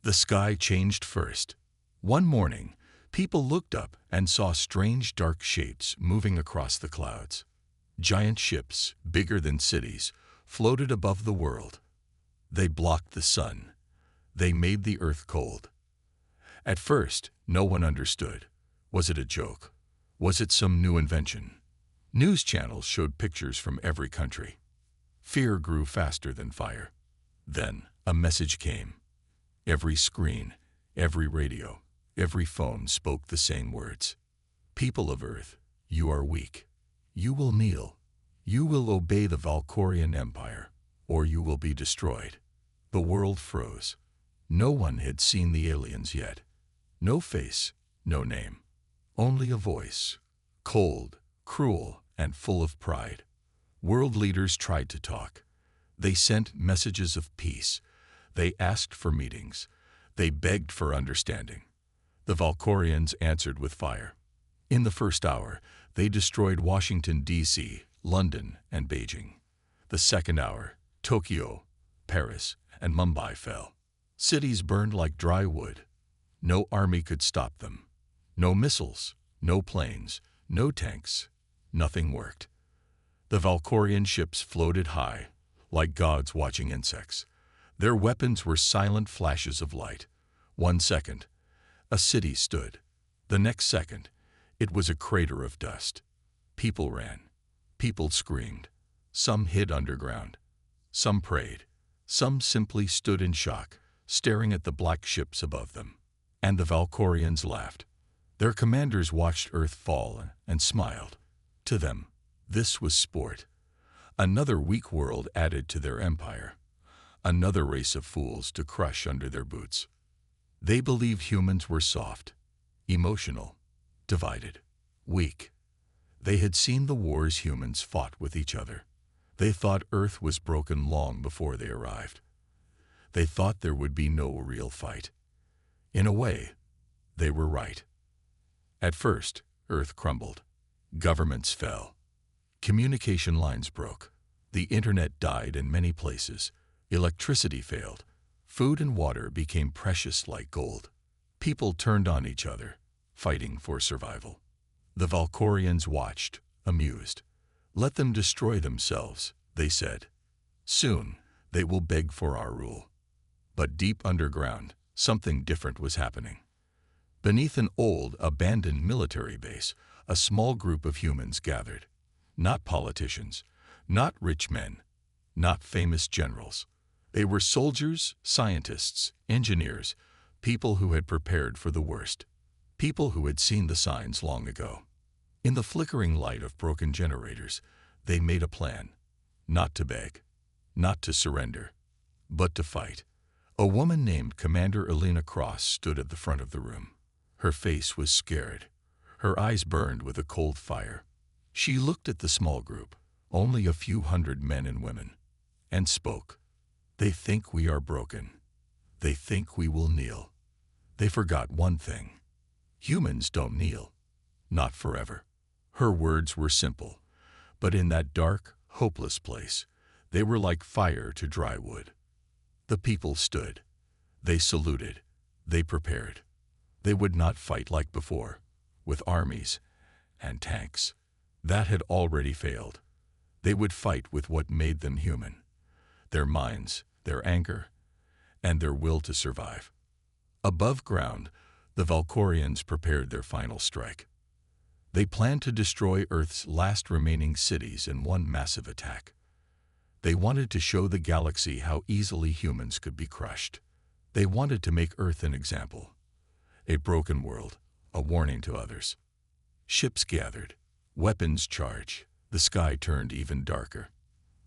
The sky changed first. One morning, people looked up and saw strange dark shapes moving across the clouds. Giant ships, bigger than cities, floated above the world. They blocked the sun. They made the earth cold. At first, no one understood. Was it a joke? Was it some new invention? News channels showed pictures from every country. Fear grew faster than fire. Then, a message came. Every screen, every radio, every phone spoke the same words. People of Earth, you are weak. You will kneel. You will obey the Valkyrian Empire, or you will be destroyed. The world froze. No one had seen the aliens yet. No face, no name. Only a voice, cold, cruel, and full of pride. World leaders tried to talk. They sent messages of peace. They asked for meetings. They begged for understanding. The Valkyrians answered with fire. In the first hour, they destroyed Washington, D.C., London, and Beijing. The second hour, Tokyo, Paris, and Mumbai fell. Cities burned like dry wood. No army could stop them. No missiles, no planes, no tanks. Nothing worked. The Valkyrian ships floated high, like gods watching insects. Their weapons were silent flashes of light. 1 second, a city stood. The next second, it was a crater of dust. People ran. People screamed. Some hid underground. Some prayed. Some simply stood in shock, staring at the black ships above them. And the Valkyrians laughed. Their commanders watched Earth fall and smiled. To them, this was sport. Another weak world added to their empire. Another race of fools to crush under their boots. They believed humans were soft, emotional, divided, weak. They had seen the wars humans fought with each other. They thought Earth was broken long before they arrived. They thought there would be no real fight. In a way, they were right. At first, Earth crumbled. Governments fell. Communication lines broke. The internet died in many places. Electricity failed. Food and water became precious like gold. People turned on each other, fighting for survival. The Valkyrians watched, amused. Let them destroy themselves, they said. Soon, they will beg for our rule. But deep underground, something different was happening. Beneath an old, abandoned military base, a small group of humans gathered. Not politicians, not rich men, not famous generals. They were soldiers, scientists, engineers, people who had prepared for the worst. People who had seen the signs long ago. In the flickering light of broken generators, they made a plan. Not to beg, not to surrender, but to fight. A woman named Commander Elena Cross stood at the front of the room. Her face was scared. Her eyes burned with a cold fire. She looked at the small group, only a few hundred men and women, and spoke. They think we are broken. They think we will kneel. They forgot one thing. Humans don't kneel. Not forever. Her words were simple, but in that dark, hopeless place, they were like fire to dry wood. The people stood. They saluted. They prepared. They would not fight like before, with armies and tanks. That had already failed. They would fight with what made them human. Their minds, their anger, and their will to survive. Above ground, the Valkyrians prepared their final strike. They planned to destroy Earth's last remaining cities in one massive attack. They wanted to show the galaxy how easily humans could be crushed. They wanted to make Earth an example. A broken world, a warning to others. Ships gathered, weapons charged, the sky turned even darker.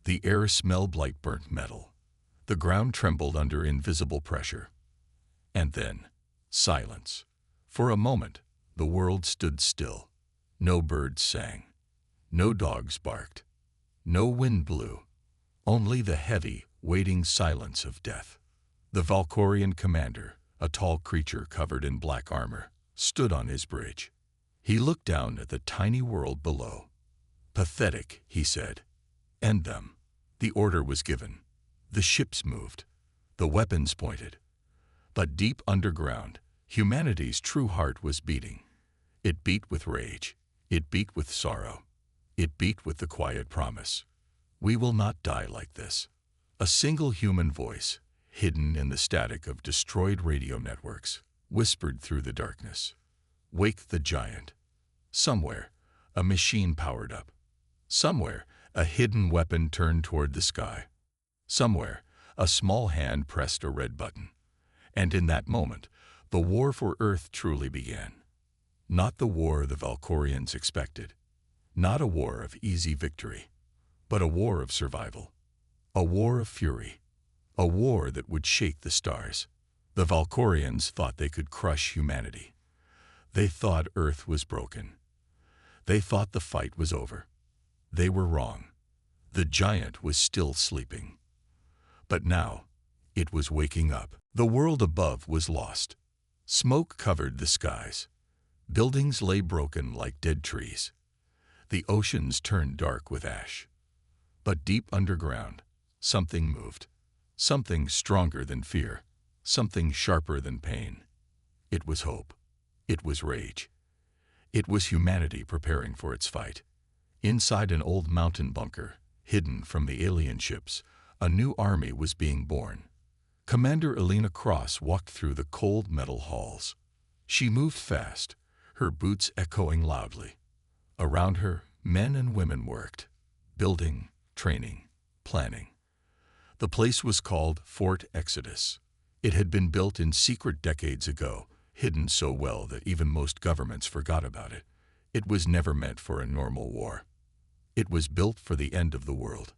The air smelled like burnt metal. The ground trembled under invisible pressure. And then, silence. For a moment, the world stood still. No birds sang. No dogs barked. No wind blew. Only the heavy, waiting silence of death. The Valkyrian commander, a tall creature covered in black armor, stood on his bridge. He looked down at the tiny world below. Pathetic, he said. End them. The order was given. The ships moved. The weapons pointed. But deep underground, humanity's true heart was beating. It beat with rage. It beat with sorrow. It beat with the quiet promise. We will not die like this. A single human voice, hidden in the static of destroyed radio networks, whispered through the darkness. Wake the giant. Somewhere, a machine powered up. Somewhere, a hidden weapon turned toward the sky. Somewhere, a small hand pressed a red button. And in that moment, the war for Earth truly began. Not the war the Valkorians expected. Not a war of easy victory, but a war of survival. A war of fury. A war that would shake the stars. The Valkorians thought they could crush humanity. They thought Earth was broken. They thought the fight was over. They were wrong. The giant was still sleeping. But now, it was waking up. The world above was lost. Smoke covered the skies. Buildings lay broken like dead trees. The oceans turned dark with ash. But deep underground, something moved. Something stronger than fear. Something sharper than pain. It was hope. It was rage. It was humanity preparing for its fight. Inside an old mountain bunker, hidden from the alien ships, a new army was being born. Commander Elena Cross walked through the cold metal halls. She moved fast, her boots echoing loudly. Around her, men and women worked, building, training, planning. The place was called Fort Exodus. It had been built in secret decades ago, hidden so well that even most governments forgot about it. It was never meant for a normal war. It was built for the end of the world.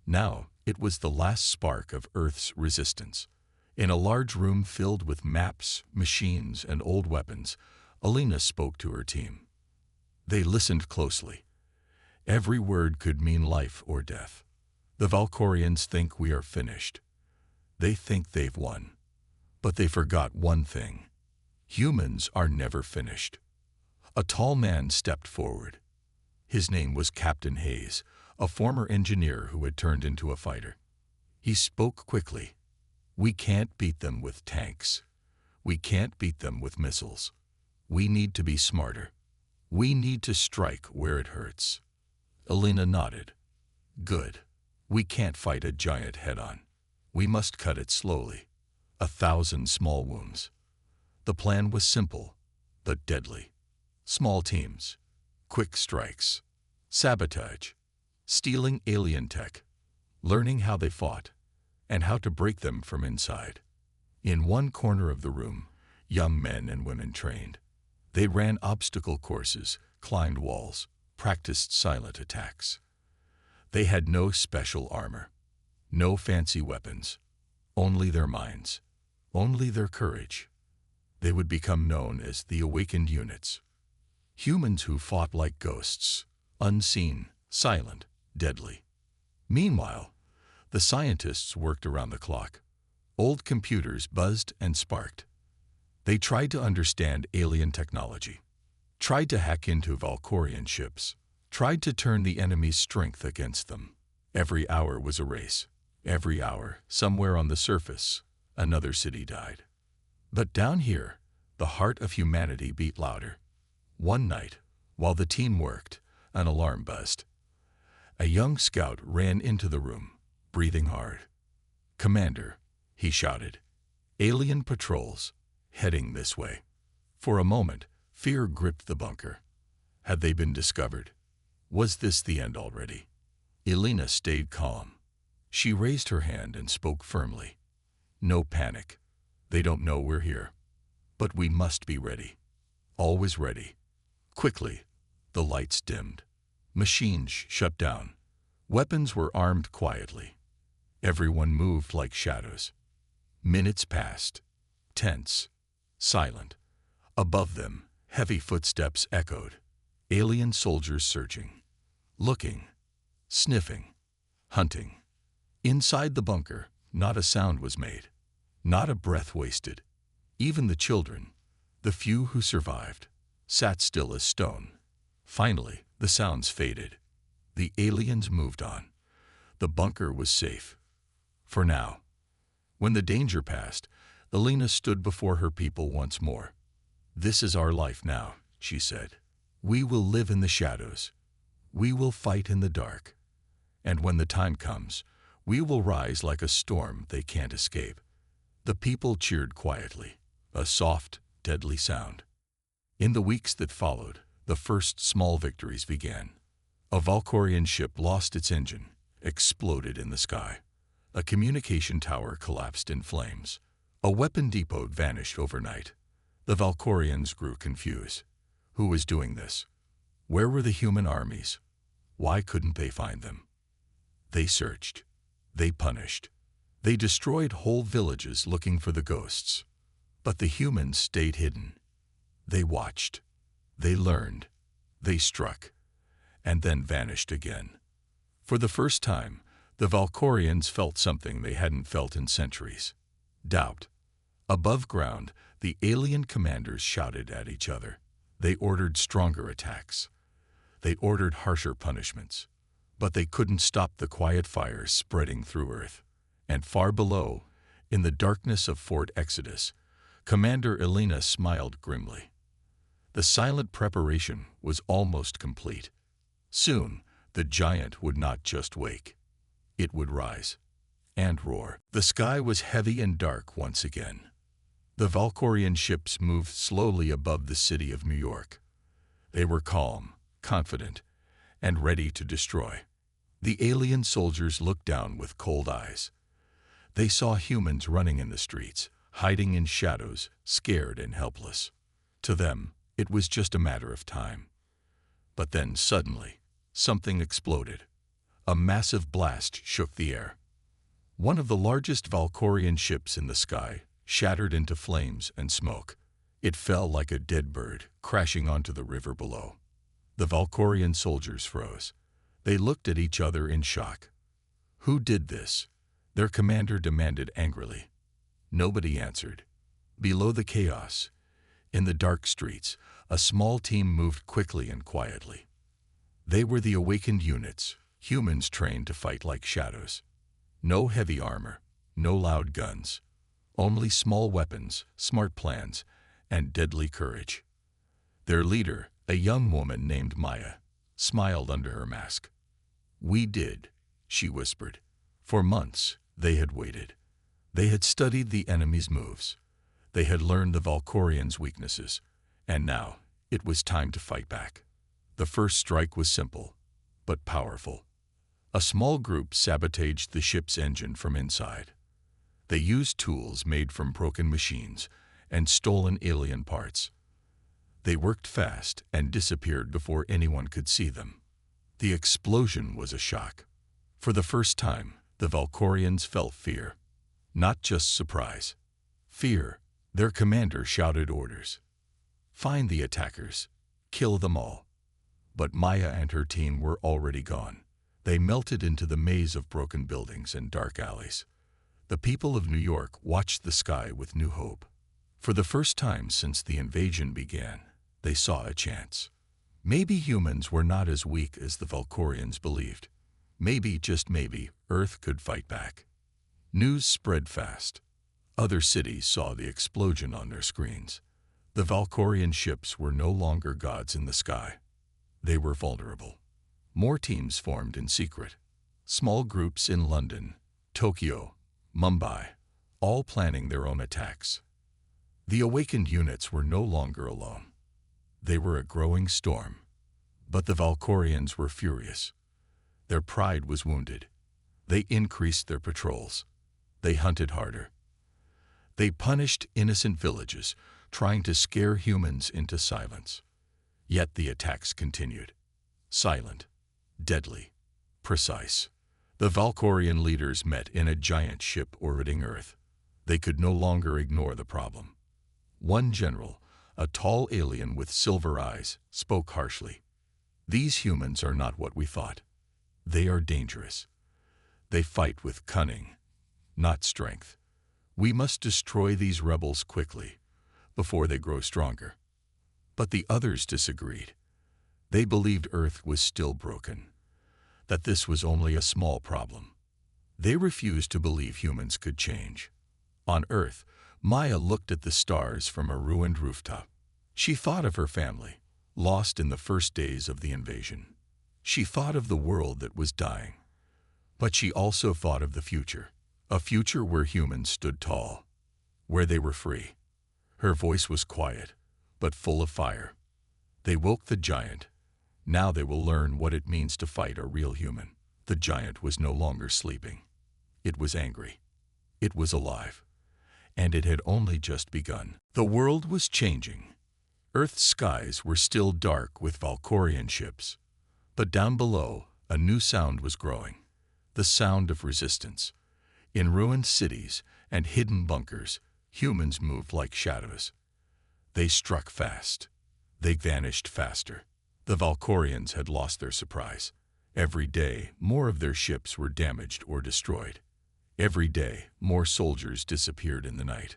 Now, it was the last spark of Earth's resistance. In a large room filled with maps, machines, and old weapons, Elena spoke to her team. They listened closely. Every word could mean life or death. The Valkorians think we are finished. They think they've won. But they forgot one thing. Humans are never finished. A tall man stepped forward. His name was Captain Hayes, a former engineer who had turned into a fighter. He spoke quickly. We can't beat them with tanks. We can't beat them with missiles. We need to be smarter. We need to strike where it hurts. Elena nodded. Good. We can't fight a giant head-on. We must cut it slowly. 1,000 small wounds. The plan was simple, but deadly. Small teams, quick strikes, sabotage, stealing alien tech, learning how they fought, and how to break them from inside. In one corner of the room, young men and women trained. They ran obstacle courses, climbed walls, practiced silent attacks. They had no special armor, no fancy weapons, only their minds, only their courage. They would become known as the awakened units. Humans who fought like ghosts, unseen, silent, deadly. Meanwhile, the scientists worked around the clock. Old computers buzzed and sparked. They tried to understand alien technology, tried to hack into Valkorian ships, tried to turn the enemy's strength against them. Every hour was a race. Every hour, somewhere on the surface, another city died. But down here, the heart of humanity beat louder. One night, while the team worked, an alarm buzzed. A young scout ran into the room, breathing hard. "Commander," he shouted, "alien patrols, heading this way." For a moment, fear gripped the bunker. Had they been discovered? Was this the end already? Elena stayed calm. She raised her hand and spoke firmly. "No panic. They don't know we're here. But we must be ready. Always ready." Quickly, the lights dimmed. Machines shut down. Weapons were armed quietly. Everyone moved like shadows. Minutes passed. Tense. Silent. Above them, heavy footsteps echoed. Alien soldiers searching. Looking. Sniffing. Hunting. Inside the bunker, not a sound was made. Not a breath wasted. Even the children, the few who survived, sat still as stone. Finally, the sounds faded. The aliens moved on. The bunker was safe. For now. When the danger passed, Elena stood before her people once more. "This is our life now," she said. "We will live in the shadows. We will fight in the dark. And when the time comes, we will rise like a storm they can't escape." The people cheered quietly, a soft, deadly sound. In the weeks that followed, the first small victories began. A Valkyrian ship lost its engine, exploded in the sky. A communication tower collapsed in flames. A weapon depot vanished overnight. The Valkyrians grew confused. Who was doing this? Where were the human armies? Why couldn't they find them? They searched. They punished. They destroyed whole villages looking for the ghosts. But the humans stayed hidden. They watched. They learned. They struck. And then vanished again. For the first time, the Valkyrians felt something they hadn't felt in centuries: doubt. Above ground, the alien commanders shouted at each other. They ordered stronger attacks. They ordered harsher punishments. But they couldn't stop the quiet fires spreading through Earth. And far below, in the darkness of Fort Exodus, Commander Elena smiled grimly. The silent preparation was almost complete. Soon, the giant would not just wake. It would rise and roar. The sky was heavy and dark once again. The Valkyrian ships moved slowly above the city of New York. They were calm, confident, and ready to destroy. The alien soldiers looked down with cold eyes. They saw humans running in the streets, hiding in shadows, scared and helpless. To them, it was just a matter of time. But then suddenly, something exploded. A massive blast shook the air. One of the largest Valkyrian ships in the sky shattered into flames and smoke. It fell like a dead bird, crashing onto the river below. The Valkyrian soldiers froze. They looked at each other in shock. Who did this? Their commander demanded angrily. Nobody answered. Below the chaos, in the dark streets, a small team moved quickly and quietly. They were the awakened units, humans trained to fight like shadows. No heavy armor, no loud guns. Only small weapons, smart plans, and deadly courage. Their leader, a young woman named Maya, smiled under her mask. "We did," she whispered. For months, they had waited. They had studied the enemy's moves. They had learned the Valkyrians' weaknesses. And now, it was time to fight back. The first strike was simple, but powerful. A small group sabotaged the ship's engine from inside. They used tools made from broken machines and stolen alien parts. They worked fast and disappeared before anyone could see them. The explosion was a shock. For the first time, the Valkyrians felt fear. Not just surprise. Fear. Their commander shouted orders. "Find the attackers. Kill them all." But Maya and her team were already gone. They melted into the maze of broken buildings and dark alleys. The people of New York watched the sky with new hope. For the first time since the invasion began, they saw a chance. Maybe humans were not as weak as the Valkyrians believed. Maybe, just maybe, Earth could fight back. News spread fast. Other cities saw the explosion on their screens. The Valkyrian ships were no longer gods in the sky. They were vulnerable. More teams formed in secret. Small groups in London, Tokyo, Mumbai, all planning their own attacks. The awakened units were no longer alone. They were a growing storm. But the Valkyrians were furious. Their pride was wounded. They increased their patrols. They hunted harder. They punished innocent villages, trying to scare humans into silence. Yet the attacks continued. Silent, deadly, precise. The Valkyrian leaders met in a giant ship orbiting Earth. They could no longer ignore the problem. One general, a tall alien with silver eyes, spoke harshly. "These humans are not what we thought. They are dangerous. They fight with cunning, not strength. We must destroy these rebels quickly, before they grow stronger." But the others disagreed. They believed Earth was still broken, that this was only a small problem. They refused to believe humans could change. On Earth, Maya looked at the stars from a ruined rooftop. She thought of her family, lost in the first days of the invasion. She thought of the world that was dying. But she also thought of the future, a future where humans stood tall, where they were free. Her voice was quiet, but full of fire. They woke the giant. Now they will learn what it means to fight a real human. The giant was no longer sleeping. It was angry. It was alive. And it had only just begun. The world was changing. Earth's skies were still dark with Valkorian ships. But down below, a new sound was growing. The sound of resistance. In ruined cities and hidden bunkers, humans moved like shadows. They struck fast. They vanished faster. The Valkorians had lost their surprise. Every day, more of their ships were damaged or destroyed. Every day, more soldiers disappeared in the night.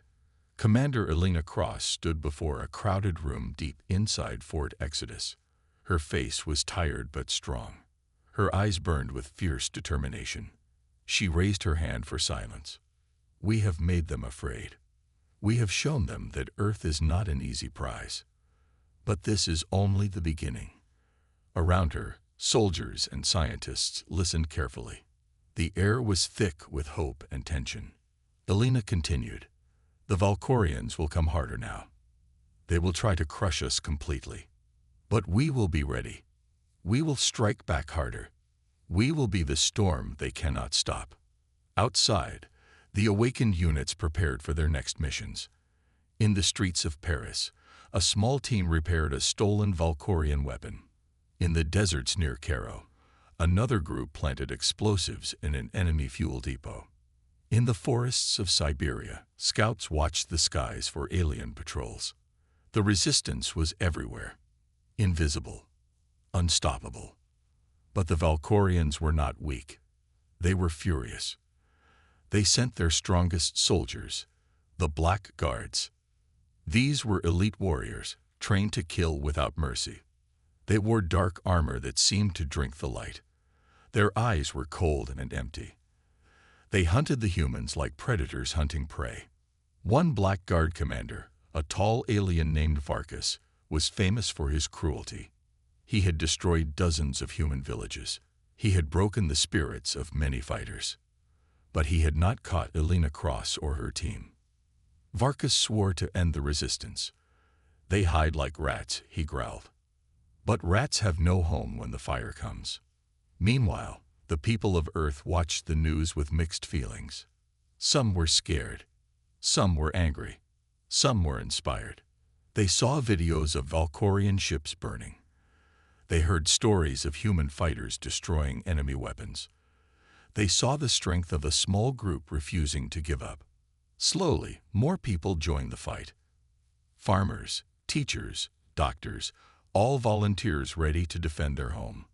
Commander Elena Cross stood before a crowded room deep inside Fort Exodus. Her face was tired but strong. Her eyes burned with fierce determination. She raised her hand for silence. We have made them afraid. We have shown them that Earth is not an easy prize. But this is only the beginning. Around her, soldiers and scientists listened carefully. The air was thick with hope and tension. Elena continued, "The Valkorians will come harder now. They will try to crush us completely. But we will be ready. We will strike back harder. We will be the storm they cannot stop." Outside, the awakened units prepared for their next missions. In the streets of Paris, a small team repaired a stolen Valkorian weapon. In the deserts near Cairo, another group planted explosives in an enemy fuel depot. In the forests of Siberia, scouts watched the skies for alien patrols. The resistance was everywhere, invisible, unstoppable. But the Valkorians were not weak. They were furious. They sent their strongest soldiers, the Black Guards. These were elite warriors, trained to kill without mercy. They wore dark armor that seemed to drink the light. Their eyes were cold and empty. They hunted the humans like predators hunting prey. One Black Guard commander, a tall alien named Varkas, was famous for his cruelty. He had destroyed dozens of human villages. He had broken the spirits of many fighters. But he had not caught Elena Cross or her team. Varkas swore to end the resistance. "They hide like rats," he growled. But rats have no home when the fire comes. Meanwhile, the people of Earth watched the news with mixed feelings. Some were scared. Some were angry. Some were inspired. They saw videos of Valkorian ships burning. They heard stories of human fighters destroying enemy weapons. They saw the strength of a small group refusing to give up. Slowly, more people joined the fight. Farmers, teachers, doctors, all volunteers ready to defend their home.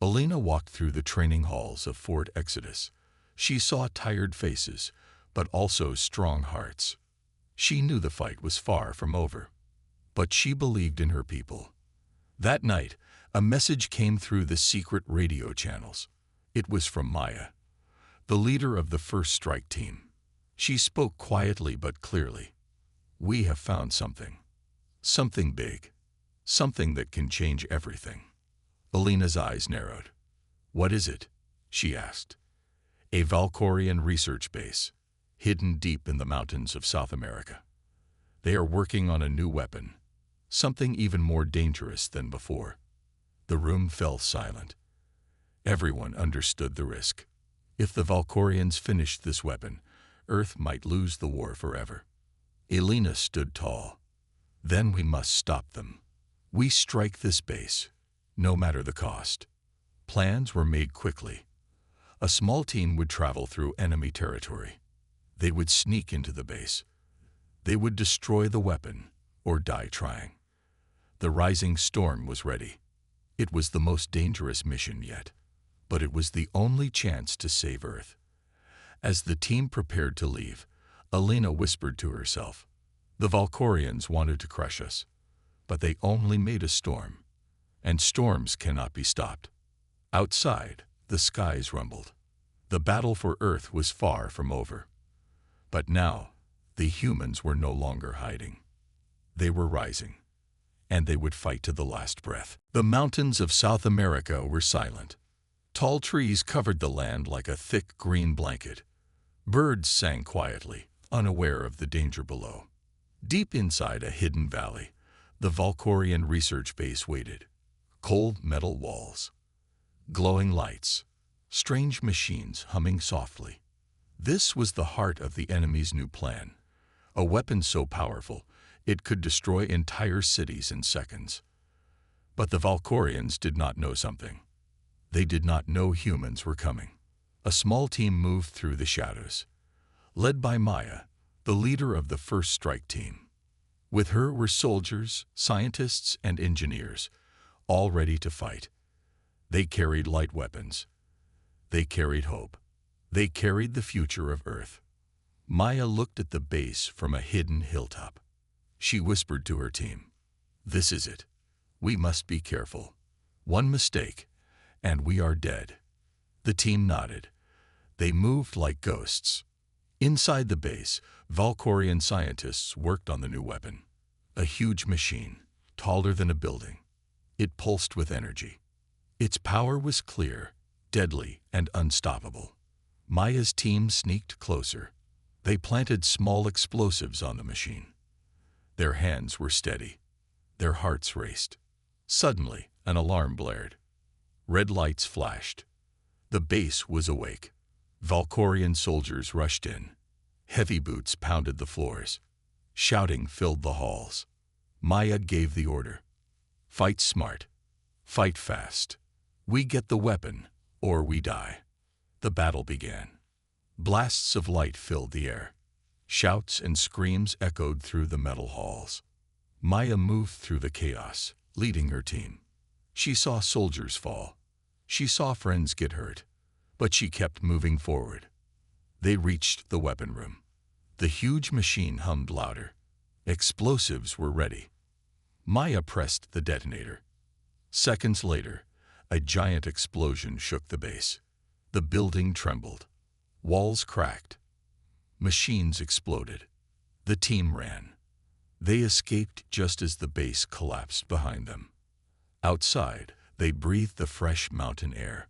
Elena walked through the training halls of Fort Exodus. She saw tired faces, but also strong hearts. She knew the fight was far from over. But she believed in her people. That night, a message came through the secret radio channels. It was from Maya, the leader of the first strike team. She spoke quietly but clearly. "We have found something. Something big. Something that can change everything." Elena's eyes narrowed. "What is it?" she asked. "A Valkorian research base, hidden deep in the mountains of South America. They are working on a new weapon, something even more dangerous than before." The room fell silent. Everyone understood the risk. If the Valkorians finished this weapon, Earth might lose the war forever. Elena stood tall. "Then we must stop them. We strike this base, no matter the cost." Plans were made quickly. A small team would travel through enemy territory. They would sneak into the base. They would destroy the weapon or die trying. The rising storm was ready. It was the most dangerous mission yet, but it was the only chance to save Earth. As the team prepared to leave, Elena whispered to herself, "The Valkorians wanted to crush us, but they only made a storm, and storms cannot be stopped." Outside, the skies rumbled. The battle for Earth was far from over. But now, The humans were no longer hiding. They were rising, and they would fight to the last breath. The mountains of South America were silent. Tall trees covered the land like a thick green blanket. Birds sang quietly, unaware of the danger below. Deep inside a hidden valley, the Valkorian research base waited. Cold metal walls, glowing lights, strange machines humming softly. This was the heart of the enemy's new plan. A weapon so powerful, it could destroy entire cities in seconds. But the Valkorians did not know something. They did not know humans were coming. A small team moved through the shadows, led by Maya, the leader of the first strike team. With her were soldiers, scientists, and engineers, all ready to fight. They carried light weapons. They carried hope. They carried the future of Earth. Maya looked at the base from a hidden hilltop. She whispered to her team, "This is it. We must be careful. One mistake, and we are dead." The team nodded. They moved like ghosts. Inside the base, Valkorian scientists worked on the new weapon. A huge machine, taller than a building. It pulsed with energy. Its power was clear, deadly, and unstoppable. Maya's team sneaked closer. They planted small explosives on the machine. Their hands were steady. Their hearts raced. Suddenly, an alarm blared. Red lights flashed. The base was awake. Valkorian soldiers rushed in. Heavy boots pounded the floors. Shouting filled the halls. Maya gave the order. "Fight smart. Fight fast. We get the weapon, or we die." The battle began. Blasts of light filled the air. Shouts and screams echoed through the metal halls. Maya moved through the chaos, leading her team. She saw soldiers fall. She saw friends get hurt. But she kept moving forward. They reached the weapon room. The huge machine hummed louder. Explosives were ready. Maya pressed the detonator. Seconds later, a giant explosion shook the base. The building trembled. Walls cracked. Machines exploded. The team ran. They escaped just as the base collapsed behind them. Outside, they breathed the fresh mountain air.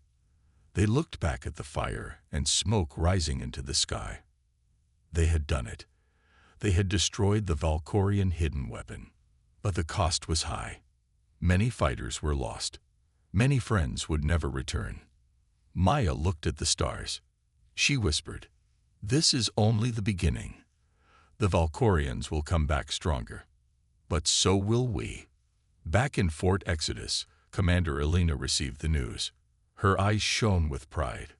They looked back at the fire and smoke rising into the sky. They had done it. They had destroyed the Valkorian hidden weapon. But the cost was high. Many fighters were lost. Many friends would never return. Maya looked at the stars. She whispered, "This is only the beginning. The Valkorians will come back stronger. But so will we." Back in Fort Exodus, Commander Elena received the news. Her eyes shone with pride.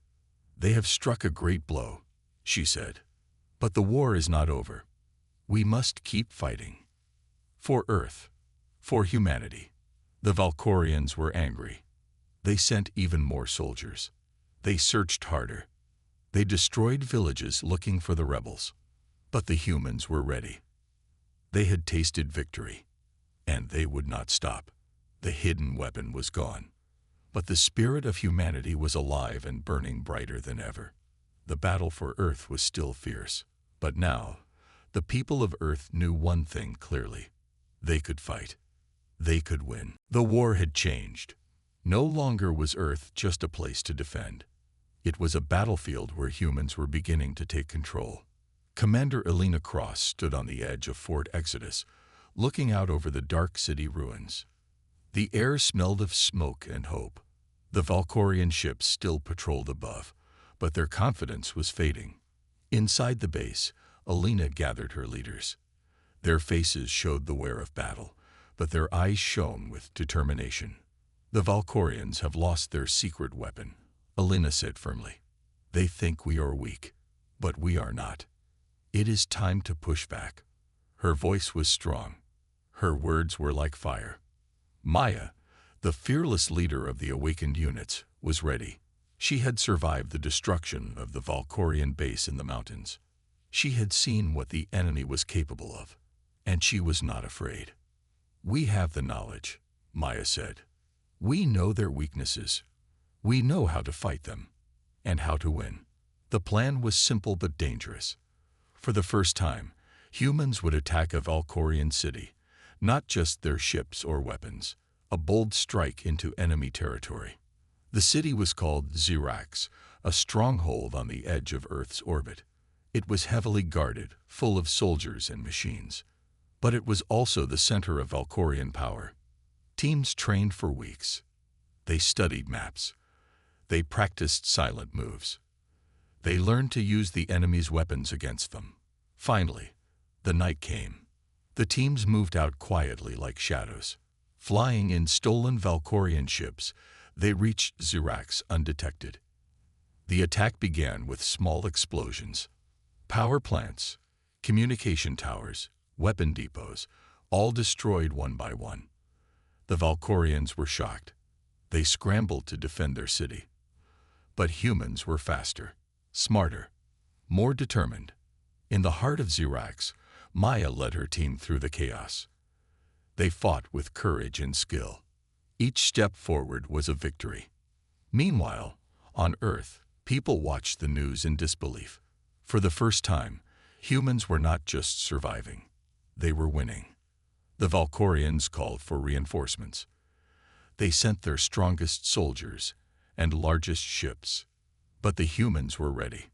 "They have struck a great blow," she said. "But the war is not over. We must keep fighting. For Earth. For humanity." The Valkorians were angry. They sent even more soldiers. They searched harder. They destroyed villages looking for the rebels. But the humans were ready. They had tasted victory, and they would not stop. The hidden weapon was gone. But the spirit of humanity was alive and burning brighter than ever. The battle for Earth was still fierce. But now, the people of Earth knew one thing clearly. They could fight. They could win. The war had changed. No longer was Earth just a place to defend. It was a battlefield where humans were beginning to take control. Commander Elena Cross stood on the edge of Fort Exodus, looking out over the dark city ruins. The air smelled of smoke and hope. The Valkorian ships still patrolled above, but their confidence was fading. Inside the base, Elena gathered her leaders. Their faces showed the wear of battle, but their eyes shone with determination. "The Valkorians have lost their secret weapon," Elena said firmly. "They think we are weak, but we are not. It is time to push back." Her voice was strong. Her words were like fire. Maya, the fearless leader of the awakened units, was ready. She had survived the destruction of the Valkorian base in the mountains. She had seen what the enemy was capable of, and she was not afraid. "We have the knowledge," Maya said. "We know their weaknesses. We know how to fight them, and how to win." The plan was simple but dangerous. For the first time, Humans would attack a Valkorian city, not just their ships or weapons, a bold strike into enemy territory. The city was called Xerax, a stronghold on the edge of Earth's orbit. It was heavily guarded, full of soldiers and machines. But it was also the center of Valkorian power. Teams trained for weeks. They studied maps. They practiced silent moves. They learned to use the enemy's weapons against them. Finally, the night came. The teams moved out quietly like shadows. Flying in stolen Valkorian ships, they reached Xerax undetected. The attack began with small explosions. Power plants, communication towers, weapon depots, all destroyed one by one. The Valkorians were shocked. They scrambled to defend their city. But humans were faster, smarter, more determined. In the heart of Xerax, Maya led her team through the chaos. They fought with courage and skill. Each step forward was a victory. Meanwhile, on Earth, people watched the news in disbelief. For the first time, humans were not just surviving. They were winning. The Valkorians called for reinforcements. They sent their strongest soldiers and largest ships. But the humans were ready.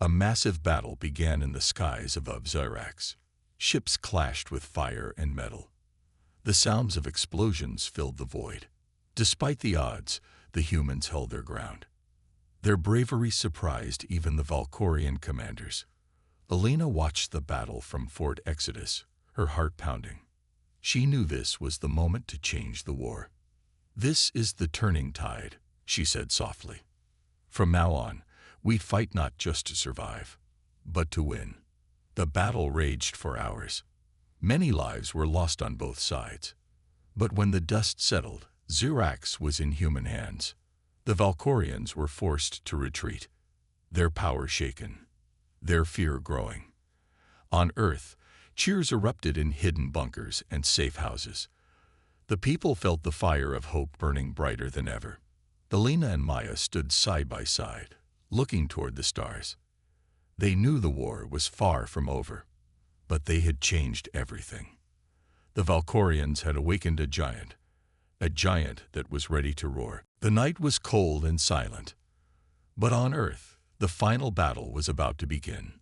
A massive battle began in the skies above Xerax. Ships clashed with fire and metal. The sounds of explosions filled the void. Despite the odds, the humans held their ground. Their bravery surprised even the Valkorian commanders. Alina watched the battle from Fort Exodus, her heart pounding. She knew this was the moment to change the war. "This is the turning tide," she said softly. "From now on, we fight not just to survive, but to win." The battle raged for hours. Many lives were lost on both sides. But when the dust settled, Xerax was in human hands. The Valkorians were forced to retreat, their power shaken, their fear growing. On Earth, cheers erupted in hidden bunkers and safe houses. The people felt the fire of hope burning brighter than ever. Alina and Maya stood side by side, looking toward the stars. They knew the war was far from over, but they had changed everything. The Valkorians had awakened a giant that was ready to roar. The night was cold and silent, but on Earth, the final battle was about to begin.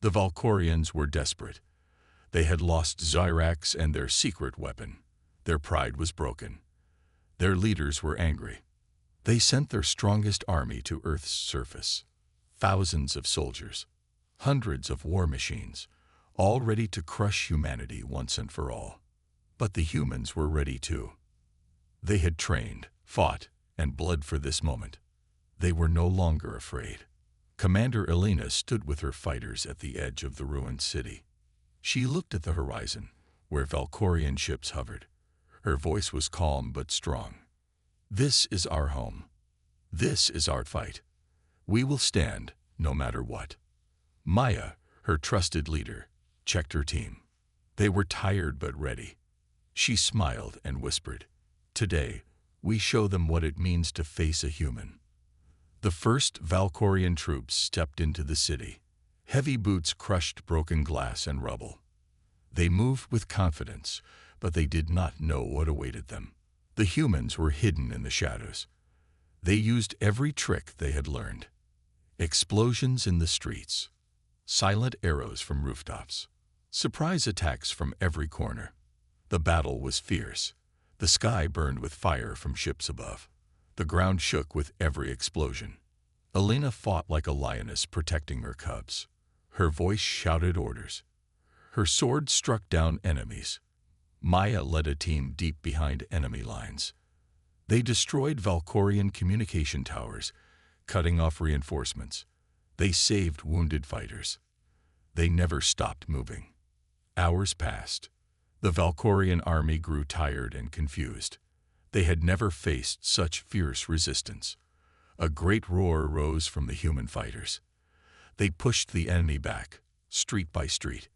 The Valkorians were desperate. They had lost Xerax and their secret weapon. Their pride was broken. Their leaders were angry. They sent their strongest army to Earth's surface. Thousands of soldiers, hundreds of war machines, all ready to crush humanity once and for all. But the humans were ready too. They had trained, fought, and bled for this moment. They were no longer afraid. Commander Alina stood with her fighters at the edge of the ruined city. She looked at the horizon, where Valkorian ships hovered. Her voice was calm but strong. "This is our home. This is our fight. We will stand, no matter what." Maya, her trusted leader, checked her team. They were tired but ready. She smiled and whispered, "Today, we show them what it means to face a human." The first Valkorian troops stepped into the city. Heavy boots crushed broken glass and rubble. They moved with confidence, but they did not know what awaited them. The humans were hidden in the shadows. They used every trick they had learned. Explosions in the streets, silent arrows from rooftops, surprise attacks from every corner. The battle was fierce. The sky burned with fire from ships above. The ground shook with every explosion. Alina fought like a lioness protecting her cubs. Her voice shouted orders. Her sword struck down enemies. Maya led a team deep behind enemy lines. They destroyed Valkorian communication towers, cutting off reinforcements. They saved wounded fighters. They never stopped moving. Hours passed. The Valkorian army grew tired and confused. They had never faced such fierce resistance. A great roar rose from the human fighters. They pushed the enemy back, street by street.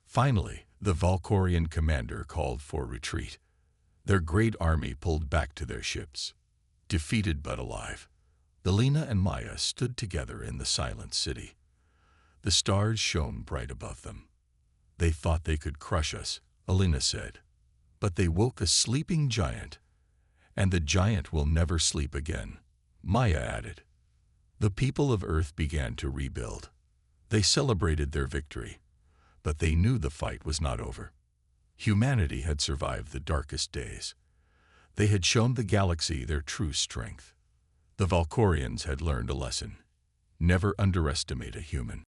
Finally, the Valkorian commander called for retreat. Their great army pulled back to their ships, defeated but alive. Alina and Maya stood together in the silent city. The stars shone bright above them. They thought they could crush us, Alina said. But they woke a sleeping giant. And the giant will never sleep again, Maya added. The people of Earth began to rebuild. They celebrated their victory, but they knew the fight was not over. Humanity had survived the darkest days. They had shown the galaxy their true strength. The Valkorians had learned a lesson. Never underestimate a human.